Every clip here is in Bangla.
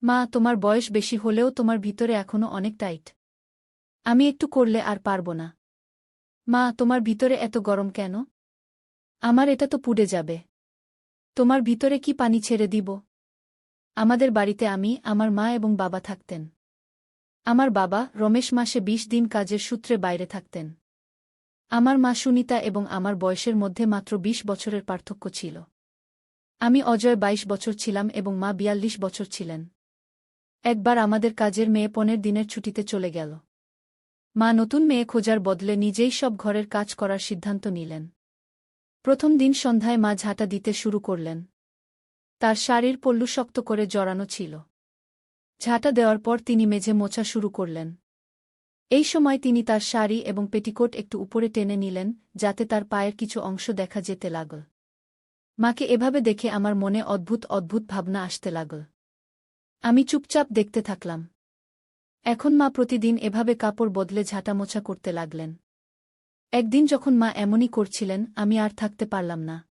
মা, তোমার বয়স বেশি হলেও তোমার ভিতরে এখনো অনেক টাইট। আমি একটু করলে আর পারব না। মা, তোমার ভিতরে এত গরম কেন? আমার এটা তো পুড়ে যাবে। তোমার ভিতরে কি পানি ছেড়ে দিব? আমাদের বাড়িতে আমি, আমার মা এবং বাবা থাকতেন। আমার বাবা রমেশ মাসে ২০ দিন কাজের সূত্রে বাইরে থাকতেন। আমার মা সুনিতা এবং আমার বয়সের মধ্যে মাত্র ২০ বছরের পার্থক্য ছিল। আমি অজয় ২২ বছর ছিলাম এবং মা ৪২ বছর ছিলেন। একবার আমাদের কাজের মেয়ে ১৫ দিনের ছুটিতে চলে গেল। মা নতুন মেয়ে খোঁজার বদলে নিজেই সব ঘরের কাজ করার সিদ্ধান্ত নিলেন। প্রথম দিন সন্ধ্যায় মা ঝাঁটা দিতে শুরু করলেন। তার শাড়ির পল্লু শক্ত করে জড়ানো ছিল। ঝাঁটা দেওয়ার পর তিনি মেঝে মোছা শুরু করলেন। এই সময় তিনি তার শাড়ি এবং পেটিকোট একটু উপরে টেনে নিলেন, যাতে তার পায়ের কিছু অংশ দেখা যেতে লাগল। মাকে এভাবে দেখে আমার মনে অদ্ভুত অদ্ভুত ভাবনা আসতে লাগল। আমি চুপচাপ দেখতে থাকলাম। এখন মা প্রতিদিন এভাবে কাপড় বদলে ঝাঁটা মোছা করতে লাগলেন। একদিন যখন মা এমনই করছিলেন, আমি আর থাকতে পারলাম না।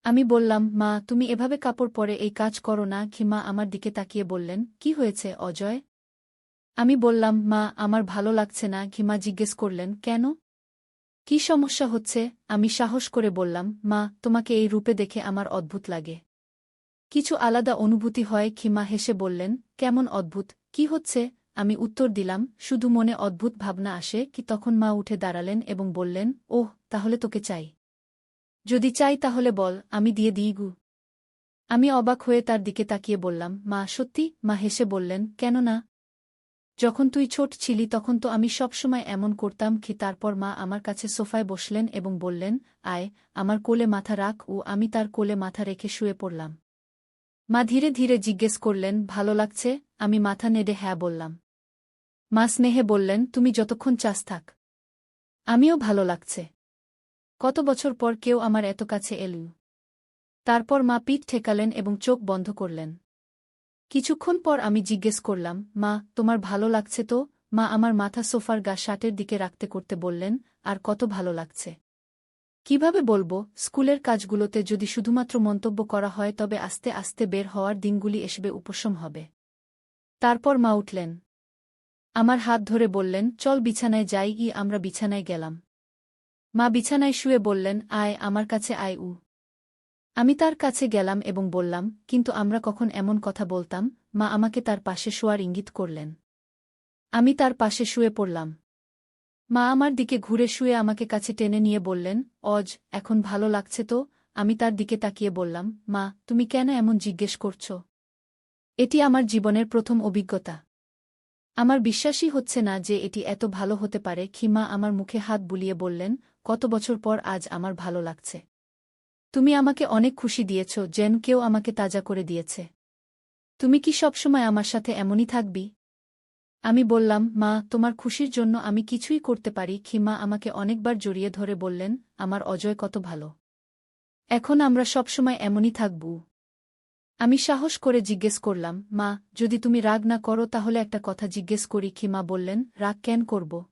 আমি বললাম, মা, তুমি এভাবে কাপড় পরে এই কাজ করো না কি? মা আমার দিকে তাকিয়ে বললেন, কি হয়েছে অজয়? আমি বললাম, মা, আমার ভালো লাগছে না। কি? মা জিজ্ঞেস করলেন, কেন? কি সমস্যা হচ্ছে? আমি সাহস করে বললাম, মা, তোমাকে এই রূপে দেখে আমার অদ্ভুত লাগে। কিছু আলাদা অনুভূতি হয়। খিমা হেসে বললেন, কেমন অদ্ভুত? কি হচ্ছে? আমি উত্তর দিলাম, শুধু মনে অদ্ভুত ভাবনা আসে কি। তখন মা উঠে দাঁড়ালেন এবং বললেন, ওহ, তাহলে তোকে চাই? যদি চাই তাহলে বল, আমি দিয়ে দিই গু। আমি অবাক হয়ে তার দিকে তাকিয়ে বললাম, মা, সত্যি? মা হেসে বললেন, কেন না? যখন তুই ছোট ছিলি তখন তো আমি সবসময় এমন করতাম কি। তারপর মা আমার কাছে সোফায় বসলেন এবং বললেন, আয়, আমার কোলে মাথা রাখ। ও আমি তার কোলে মাথা রেখে শুয়ে পড়লাম। মা ধীরে ধীরে জিজ্ঞেস করলেন, ভালো লাগছে? আমি মাথা নেড়ে হ্যাঁ বললাম। মা স্নেহে বললেন, তুমি যতক্ষণ চাস থাক। আমিও ভালো লাগছে। কত বছর পর কেউ আমার এত কাছে এলো। তারপর মা পিঠ ঠেকালেন এবং চোখ বন্ধ করলেন। কিছুক্ষণ পর আমি জিজ্ঞেস করলাম, মা, তোমার ভালো লাগছে তো? মা আমার মাথা সোফার শার্টের দিকে রাখতে করতে বললেন, আর কত ভালো লাগছে। কিভাবে বলবো? স্কুলের কাজগুলোতে যদি শুধুমাত্র মন্তব্য করা হয় তবে আস্তে আস্তে বের হওয়ার দিনগুলি এসবে উপশম হবে। তারপর মা উঠলেন। আমার হাত ধরে বললেন, চল বিছানায় যাই। আমরা বিছানায় গেলাম। মা বিছানায় শুয়ে বললেন, আয়, আমার কাছে আয়। আমি তার কাছে গেলাম এবং বললাম, কিন্তু আমরা কখন এমন কথা বলতাম? মা আমাকে তার পাশে শোয়ার ইঙ্গিত করলেন। আমি তার পাশে শুয়ে পড়লাম। মা আমার দিকে ঘুরে শুয়ে আমাকে কাছে টেনে নিয়ে বললেন, অজ, এখন ভালো লাগছে তো? আমি তার দিকে তাকিয়ে বললাম, মা, তুমি কেন এমন জিজ্ঞেস করছ? এটি আমার জীবনের প্রথম অভিজ্ঞতা। আমার বিশ্বাসই হচ্ছে না যে এটি এত ভালো হতে পারে। খিমা আমার মুখে হাত বুলিয়ে বললেন, কত বছর পর আজ আমার ভালো লাগছে। তুমি আমাকে অনেক খুশি দিয়েছ, যেন কেউ আমাকে তাজা করে দিয়েছে। তুমি কি সবসময় আমার সাথে এমনই থাকবি? আমি বললাম, মা, তোমার খুশির জন্য আমি কিছুই করতে পারি। খিমা আমাকে অনেকবার জড়িয়ে ধরে বললেন, আমার অজয় কত ভালো। এখন আমরা সবসময় এমনই থাকব। আমি সাহস করে জিজ্ঞেস করলাম, মা, যদি তুমি রাগ না করো তাহলে একটা কথা জিজ্ঞেস করি। খিমা বললেন, রাগ কেন করব?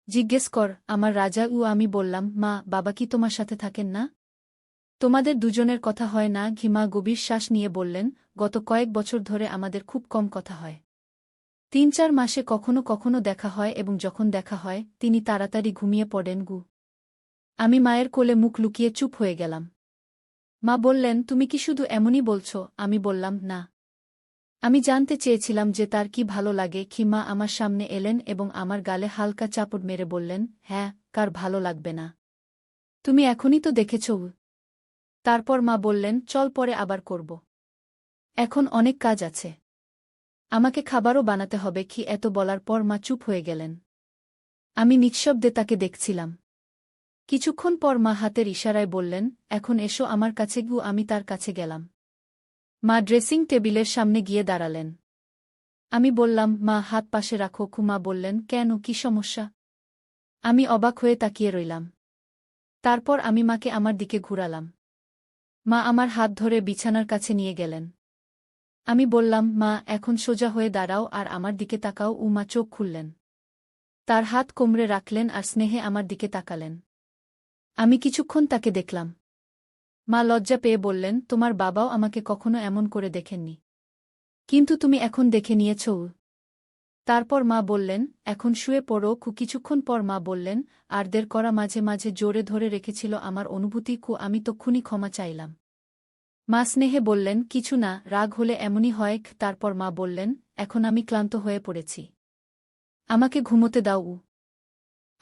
জিজ্ঞেস কর, আমার রাজা। আমি বললাম, মা, বাবা কি তোমার সাথে থাকেন না? তোমাদের দুজনের কথা হয় না? ঘিমা গভীর শ্বাস নিয়ে বললেন, গত কয়েক বছর ধরে আমাদের খুব কম কথা হয়। ৩-৪ মাসে কখনো কখনো দেখা হয় এবং যখন দেখা হয় তিনি তাড়াতাড়ি ঘুমিয়ে পড়েন। আমি মায়ের কোলে মুখ লুকিয়ে চুপ হয়ে গেলাম। মা বললেন, তুমি কি শুধু এমনই বলছ? আমি বললাম, না। আমি জানতে চেয়েছিলাম যে তার কি ভালো লাগে। খিমা আমার সামনে এলেন এবং আমার গালে হালকা চাপড় মেরে বললেন, হ্যাঁ, কার ভালো লাগবে না? তুমি এখনই তো দেখেছ। তারপর মা বললেন, চল পরে আবার করব। এখন অনেক কাজ আছে। আমাকে খাবারও বানাতে হবে। কি? এত বলার পর মা চুপ হয়ে গেলেন। আমি নিঃশব্দে তাকে দেখছিলাম। কিছুক্ষণ পর মা হাতের ইশারায় বললেন, এখন এসো আমার কাছে। আমি তার কাছে গেলাম। মা ড্রেসিং টেবিলের সামনে গিয়ে দাঁড়ালেন। আমি বললাম, মা, হাত পাশে রাখো। মা বললেন, কেন, কি সমস্যা? আমি অবাক হয়ে তাকিয়ে রইলাম। তারপর আমি মাকে আমার দিকে ঘুরালাম। মা আমার হাত ধরে বিছানার কাছে নিয়ে গেলেন। আমি বললাম, মা, এখন সোজা হয়ে দাঁড়াও আর আমার দিকে তাকাও। মা চোখ খুললেন। তার হাত কোমরে রাখলেন আর স্নেহে আমার দিকে তাকালেন। আমি কিছুক্ষণ তাকে দেখলাম। মা লজ্জা পেয়ে বললেন, তোমার বাবাও আমাকে কখনো এমন করে দেখেননি। কিন্তু তুমি এখন দেখে নিয়েছ। তারপর মা বললেন, এখন শুয়ে পড়ো। কিছুক্ষণ পর মা বললেন, আরদের করা মাঝে মাঝে জোরে ধরে রেখেছিল আমার অনুভূতি। আমি তক্ষুনি ক্ষমা চাইলাম। মা স্নেহে বললেন, কিছু না, রাগ হলে এমনই হয়। তারপর মা বললেন, এখন আমি ক্লান্ত হয়ে পড়েছি, আমাকে ঘুমোতে দাও।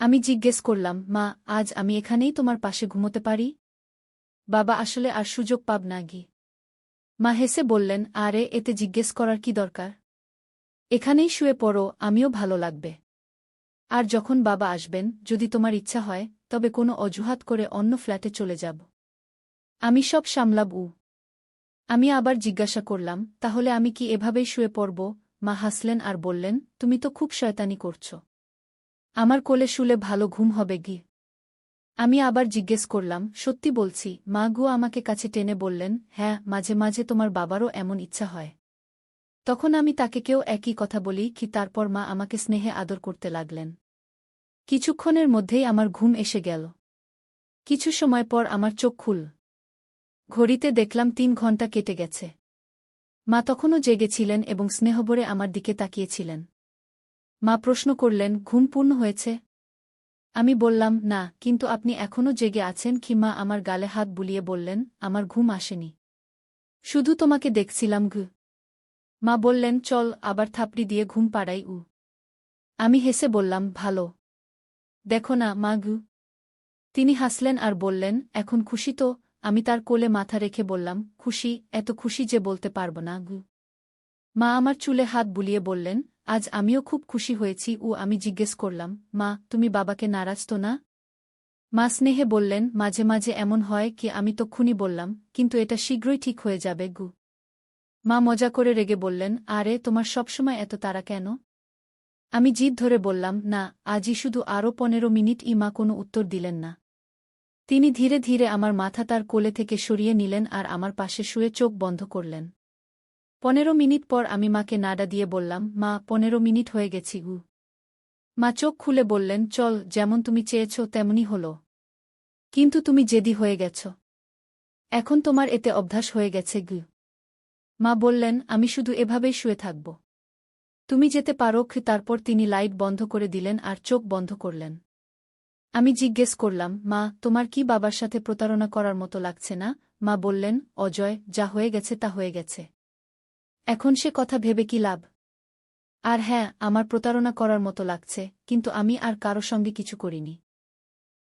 আমি জিজ্ঞেস করলাম, মা, আজ আমি এখানেই তোমার পাশে ঘুমোতে পারি? বাবা আসলে আর সুযোগ পাব না গি। মা হেসে বললেন, আরে এতে জিজ্ঞেস করার কি দরকার? এখানেই শুয়ে পড়ো, আমিও ভালো লাগবে। আর যখন বাবা আসবেন, যদি তোমার ইচ্ছা হয়, তবে কোনো অজুহাত করে অন্য ফ্ল্যাটে চলে যাব। আমি সব সামলাব। আমি আবার জিজ্ঞাসা করলাম, তাহলে আমি কি এভাবেই শুয়ে পড়ব? মা হাসলেন আর বললেন, তুমি তো খুব শয়তানি করছ। আমার কোলে শুলে ভালো ঘুম হবে গি। আমি আবার জিজ্ঞেস করলাম, সত্যি বলছি? মা আমাকে কাছে টেনে বললেন, হ্যাঁ, মাঝে মাঝে তোমার বাবারও এমন ইচ্ছা হয়। তখন আমি তাকে কেউ একই কথা বলি কি। তারপর মা আমাকে স্নেহে আদর করতে লাগলেন। কিছুক্ষণের মধ্যেই আমার ঘুম এসে গেল। কিছু সময় পর আমার চোখ খুল। ঘড়িতে দেখলাম 3 ঘণ্টা কেটে গেছে। মা তখনও জেগেছিলেন এবং স্নেহভরে আমার দিকে তাকিয়েছিলেন। মা প্রশ্ন করলেন, ঘুম পূর্ণ হয়েছে? আমি বললাম, না, কিন্তু আপনি এখনও জেগে আছেন কি? মা আমার গালে হাত বুলিয়ে বললেন, আমার ঘুম আসেনি, শুধু তোমাকে দেখছিলাম গু। মা বললেন, চল আবার থাপড়ি দিয়ে ঘুম পাড়াই। আমি হেসে বললাম, ভালো। দেখো না মা গু। তিনি হাসলেন আর বললেন, এখন খুশি তো? আমি তার কোলে মাথা রেখে বললাম, খুশি, এত খুশি যে বলতে পারব না গু। মা আমার চুলে হাত বুলিয়ে বললেন, আজ আমিও খুব খুশি হয়েছি। আমি জিজ্ঞেস করলাম, মা, তুমি বাবাকে নারাজ তো না? মা স্নেহে বললেন, মাঝে মাঝে এমন হয় কি। আমি তক্ষুনি বললাম, কিন্তু এটা শীঘ্রই ঠিক হয়ে যাবে গু। মা মজা করে রেগে বললেন, আরে তোমার সবসময় এত তাড়া কেন? আমি জিদ ধরে বললাম, না, আজই শুধু আরও 15 মিনিট। মা কোনো উত্তর দিলেন না। তিনি ধীরে ধীরে আমার মাথা তার কোলে থেকে সরিয়ে নিলেন আর আমার পাশে শুয়ে চোখ বন্ধ করলেন। 15 মিনিট পর আমি মাকে নাড়া দিয়ে বললাম, মা, 15 মিনিট হয়ে গেছি গু। মা চোখ খুলে বললেন, চল, যেমন তুমি চেয়েছ তেমনই হলো। কিন্তু তুমি জেদি হয়ে গেছ। এখন তোমার এতে অভ্যাস হয়ে গেছে গু। মা বললেন, আমি শুধু এভাবেই শুয়ে থাকব। তুমি যেতে পারো। তারপর তিনি লাইট বন্ধ করে দিলেন আর চোখ বন্ধ করলেন। আমি জিজ্ঞেস করলাম, মা, তোমার কি বাবার সাথে প্রতারণা করার মতো লাগছে না? মা বললেন, অজয়, যা হয়ে গেছে তা হয়ে গেছে। এখন সে কথা ভেবে কি লাভ? আর হ্যাঁ, আমার প্রতারণা করার মতো লাগছে, কিন্তু আমি আর কারো সঙ্গে কিছু করিনি।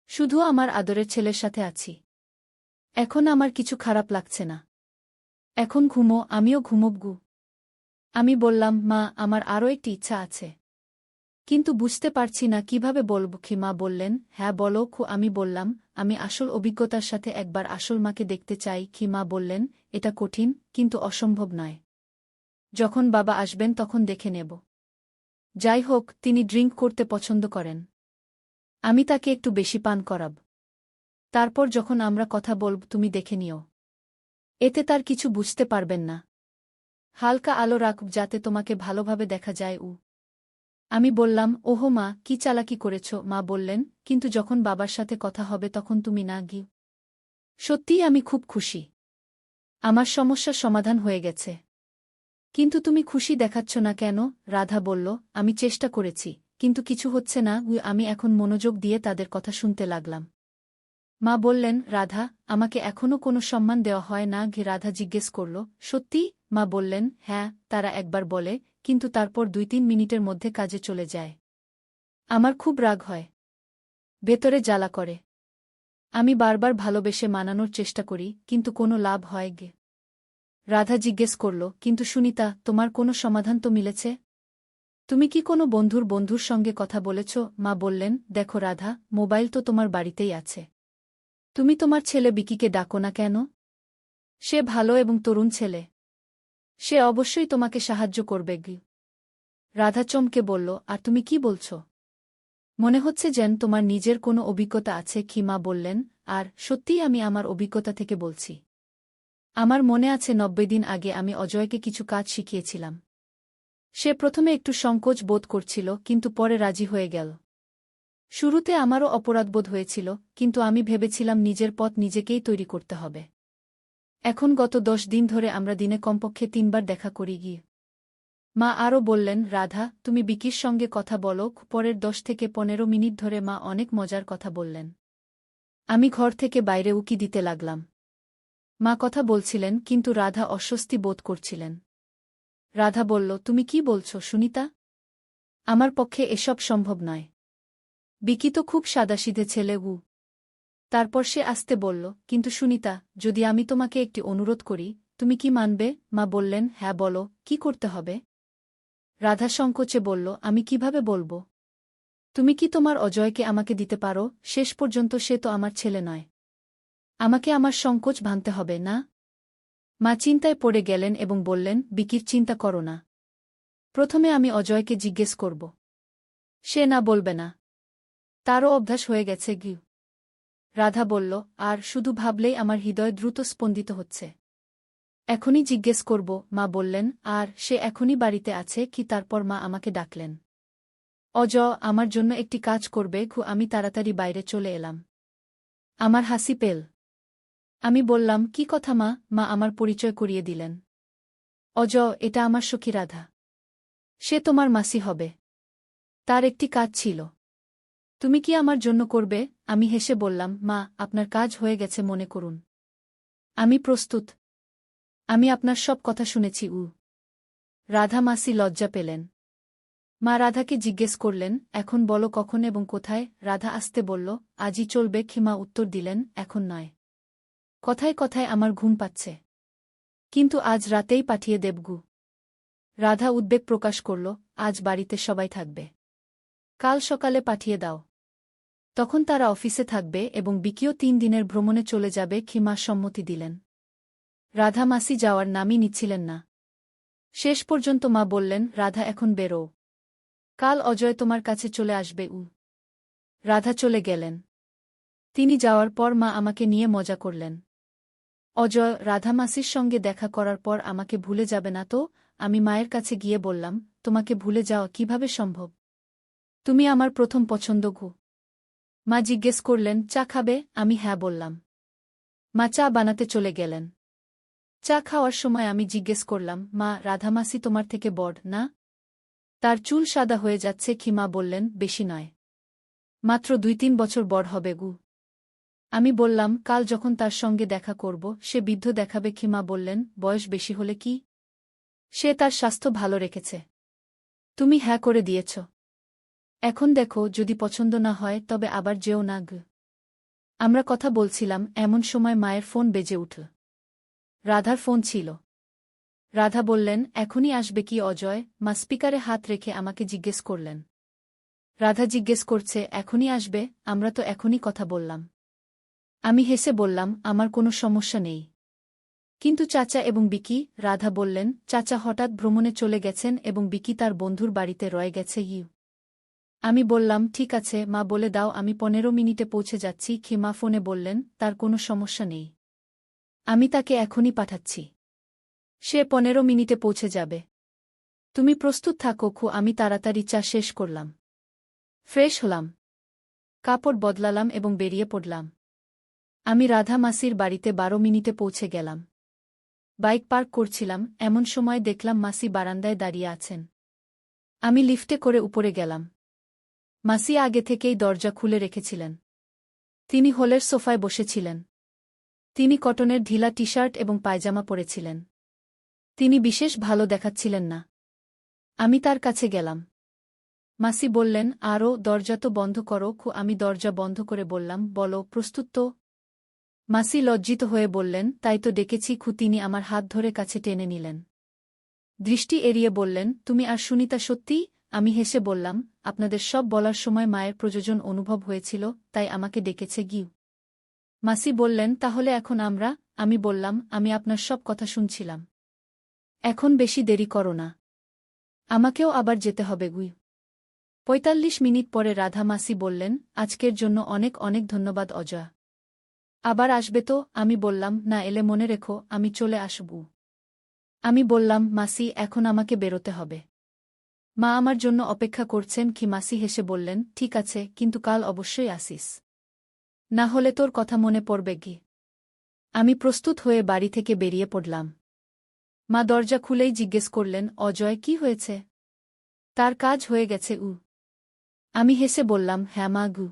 শুধু আমার আদরের ছেলের সাথে আছি। এখন আমার কিছু খারাপ লাগছে না। এখন ঘুমো, আমিও ঘুমোব গু। আমি বললাম, মা, আমার আরও একটি ইচ্ছা আছে, কিন্তু বুঝতে পারছি না কিভাবে বলব। মা বললেন, হ্যাঁ বলো। আমি বললাম, আমি আসল অভিজ্ঞতার সাথে একবার আসল মাকে দেখতে চাই। মা বললেন, এটা কঠিন, কিন্তু অসম্ভব নয়। যখন বাবা আসবেন তখন দেখে নেব। যাই হোক, তিনি ড্রিঙ্ক করতে পছন্দ করেন। আমি তাকে একটু বেশি পান করাব। তারপর যখন আমরা কথা বলব তুমি দেখে নিও। এতে তার কিছু বুঝতে পারবেন না। হালকা আলো রাখব যাতে তোমাকে ভালোভাবে দেখা যায়। আমি বললাম, ওহো মা, কি চালাকি করেছ? মা বললেন, কিন্তু যখন বাবার সাথে কথা হবে তখন তুমি না গিয়ে। সত্যিই আমি খুব খুশি। আমার সমস্যার সমাধান হয়ে গেছে। কিন্তু তুমি খুশি দেখাচ্ছ না কেন? রাধা বলল, আমি চেষ্টা করেছি, কিন্তু কিছু হচ্ছে না। আমি এখন মনোযোগ দিয়ে তাদের কথা শুনতে লাগলাম। মা বললেন, রাধা, আমাকে এখনও কোনো সম্মান দেওয়া হয় না? রাধা জিজ্ঞেস করল, সত্যি? মা বললেন, হ্যাঁ, তারা একবার বলে, কিন্তু তারপর 2-3 মিনিটের মধ্যে কাজে চলে যায়। আমার খুব রাগ হয়, ভেতরে জ্বালা করে। আমি বারবার ভালোবেসে মানানোর চেষ্টা করি, কিন্তু কোনো লাভ হয় গে। রাধা জিজ্ঞেস করল, কিন্তু সুনিতা, তোমার কোনো সমাধান তো মিলেছে? তুমি কি কোনো বন্ধুর সঙ্গে কথা বলেছ? মা বললেন, দেখো রাধা, মোবাইল তো তোমার বাড়িতেই আছে। তুমি তোমার ছেলে বিকিকে ডাকো না কেন? সে ভালো এবং তরুণ ছেলে। সে অবশ্যই তোমাকে সাহায্য করবে গে। রাধা চমকে বলল, আর তুমি কি বলছ? মনে হচ্ছে যেন তোমার নিজের কোনো অভিজ্ঞতা আছে। মা বললেন, আর সত্যিই আমি আমার অভিজ্ঞতা থেকে বলছি। আমার মনে আছে 90 দিন আগে আমি অজয়কে কিছু কাজ শিখিয়েছিলাম। সে প্রথমে একটু সংকোচ বোধ করছিল, কিন্তু পরে রাজি হয়ে গেল। শুরুতে আমারও অপরাধবোধ হয়েছিল, কিন্তু আমি ভেবেছিলাম নিজের পথ নিজেকেই তৈরি করতে হবে। এখন গত 10 দিন ধরে আমরা দিনে কমপক্ষে 3 বার দেখা করি গিয়ে। মা আরও বললেন, রাধা, তুমি বিকির সঙ্গে কথা বলো। পরের 10 থেকে 15 মিনিট ধরে মা অনেক মজার কথা বললেন। আমি ঘর থেকে বাইরে উকি দিতে লাগলাম। মা কথা বলছিলেন, কিন্তু রাধা অস্বস্তি বোধ করছিলেন। রাধা বলল, তুমি কি বলছ সুনিতা? আমার পক্ষে এসব সম্ভব নয়। বিকি তো খুব সাদাসিধে ছেলে। তারপর সে আস্তে বলল, কিন্তু সুনিতা, যদি আমি তোমাকে একটি অনুরোধ করি, তুমি কি মানবে? মা বললেন, হ্যাঁ বলো, কি করতে হবে? রাধা সংকোচে বলল, আমি কিভাবে বলবো? তুমি কি তোমার অজয়কে আমাকে দিতে পারো? শেষ পর্যন্ত সে তো আমার ছেলে নয়। আমাকে আমার সংকোচ ভাঙতে হবে না? মা চিন্তায় পড়ে গেলেন এবং বললেন, বিকির চিন্তা করো না। প্রথমে আমি অজয়কে জিজ্ঞেস করব। সে না বলবে না। তারও অভ্যাস হয়ে গেছে। রাধা বলল, আর শুধু ভাবলেই আমার হৃদয় দ্রুত স্পন্দিত হচ্ছে। এখনই জিজ্ঞেস করব। মা বললেন, আর সে এখনই বাড়িতে আছে কি? তারপর মা আমাকে ডাকলেন। আমার জন্য একটি কাজ করবে? আমি তাড়াতাড়ি বাইরে চলে এলাম। আমার হাসি পেল। আমি বললাম, কি কথা মা? মা আমার পরিচয় করিয়ে দিলেন। এটা আমার সখী রাধা। সে তোমার মাসি হবে। তার একটি কাজ ছিল। তুমি কি আমার জন্য করবে? আমি হেসে বললাম, মা, আপনার কাজ হয়ে গেছে মনে করুন। আমি প্রস্তুত। আমি আপনার সব কথা শুনেছি। রাধা মাসি লজ্জা পেলেন। মা রাধাকে জিজ্ঞেস করলেন, এখন বলো কখন এবং কোথায়? রাধা আস্তে বলল, আজই চলবে। মা উত্তর দিলেন, এখন নয়। কথায় কথায় আমার ঘুম পাচ্ছে। কিন্তু আজ রাতেই পাঠিয়ে দেবগু। রাধা উদ্বেগ প্রকাশ করল, আজ বাড়িতে সবাই থাকবে। কাল সকালে পাঠিয়ে দাও। তখন তারা অফিসে থাকবে এবং বিকিও 3 দিনের ভ্রমণে চলে যাবে। মা সম্মতি দিলেন। রাধা মাসি যাওয়ার নামই নিচ্ছিলেন না। শেষ পর্যন্ত মা বললেন, রাধা এখন বেরো। কাল অজয় তোমার কাছে চলে আসবে। রাধা চলে গেলেন। তিনি যাওয়ার পর মা আমাকে নিয়ে মজা করলেন। অজয় রাধা মাসির সঙ্গে দেখা করার পর আমাকে ভুলে যাবে না তো? আমি মায়ের কাছে গিয়ে বললাম, তোমাকে ভুলে যাওয়া কিভাবে সম্ভব? তুমি আমার প্রথম পছন্দ। মা জিজ্ঞেস করলেন, চা খাবে? আমি হ্যাঁ বললাম। মা চা বানাতে চলে গেলেন। চা খাওয়ার সময় আমি জিজ্ঞেস করলাম, মা, রাধামাসি তোমার থেকে বড় না? তার চুল সাদা হয়ে যাচ্ছে। মা বললেন, বেশি নয়। মাত্র 2-3 বছর বড় হবে। আমি বললাম, কাল যখন তার সঙ্গে দেখা করব সে বৃদ্ধ দেখাবে। মা বললেন, বয়স বেশি হলে কি? সে তার স্বাস্থ্য ভালো রেখেছে। তুমি হ্যাঁ করে দিয়েছ। এখন দেখো, যদি পছন্দ না হয় তবে আবার যেও না। আমরা কথা বলছিলাম, এমন সময় মায়ের ফোন বেজে উঠল। রাধার ফোন ছিল। রাধা বললেন, এখনই আসবে কি অজয়? মা স্পিকারে হাত রেখে আমাকে জিজ্ঞেস করলেন। রাধা জিজ্ঞেস করছে, এখনই আসবে? আমরা তো এখনই কথা বললাম। আমি হেসে বললাম, আমার কোনো সমস্যা নেই। কিন্তু চাচা এবং বিকি? রাধা বললেন, চাচা হঠাৎ ভ্রমণে চলে গেছেন এবং বিকি তার বন্ধুর বাড়িতে রয়ে গেছে। আমি বললাম, ঠিক আছে মা, বলে দাও আমি 15 মিনিটে পৌঁছে যাচ্ছি। মা ফোনে বললেন, তার কোনো সমস্যা নেই। আমি তাকে এখনই পাঠাচ্ছি। সে 15 মিনিটে পৌঁছে যাবে। তুমি প্রস্তুত থাকো। আমি তাড়াতাড়ি চা শেষ করলাম। ফ্রেশ হলাম। কাপড় বদলালাম এবং বেরিয়ে পড়লাম। আমি রাধা মাসির বাড়িতে 12 মিনিটে পৌঁছে গেলাম। বাইক পার্ক করছিলাম, এমন সময় দেখলাম মাসি বারান্দায় দাঁড়িয়ে আছেন। আমি লিফটে করে উপরে গেলাম। মাসি আগে থেকেই দরজা খুলে রেখেছিলেন। তিনি হলের সোফায় বসেছিলেন। তিনি কটনের ঢিলা টি-শার্ট এবং পায়জামা পরেছিলেন। তিনি বিশেষ ভালো দেখাচ্ছিলেন না। আমি তার কাছে গেলাম। মাসি বললেন, আরও দরজা তো বন্ধ করো। আমি দরজা বন্ধ করে বললাম, বলো, প্রস্তুত তো? মাসি লজ্জিত হয়ে বললেন, তাই তো ডেকেছি। তিনি আমার হাত ধরে কাছে টেনে নিলেন। দৃষ্টি এড়িয়ে বললেন, তুমি আর সুনিতা সত্যি? আমি হেসে বললাম, আপনাদের সব বলার সময় মায়ের প্রয়োজন অনুভব হয়েছিল, তাই আমাকে ডেকেছে। মাসি বললেন, তাহলে এখন আমরা? আমি বললাম, আমি আপনার সব কথা শুনছিলাম। এখন বেশি দেরি করো না। আমাকেও আবার যেতে হবে। 45 মিনিট পরে রাধা মাসি বললেন, আজকের জন্য অনেক অনেক ধন্যবাদ অজয়। আবার আসবে তো? আমি বললাম, না এলে মনে রেখো আমি চলে আসব। আমি বললাম, মাসি, এখন আমাকে বেরোতে হবে। মা আমার জন্য অপেক্ষা করছেন। মাসি হেসে বললেন, ঠিক আছে, কিন্তু কাল অবশ্যই আসিস। না হলে তোর কথা মনে পড়বে। আমি প্রস্তুত হয়ে বাড়ি থেকে বেরিয়ে পড়লাম। মা দরজা খুলেই জিজ্ঞেস করলেন, অজয় কি হয়েছে? তার কাজ হয়ে গেছে। আমি হেসে বললাম, হ্যাঁ মা গু।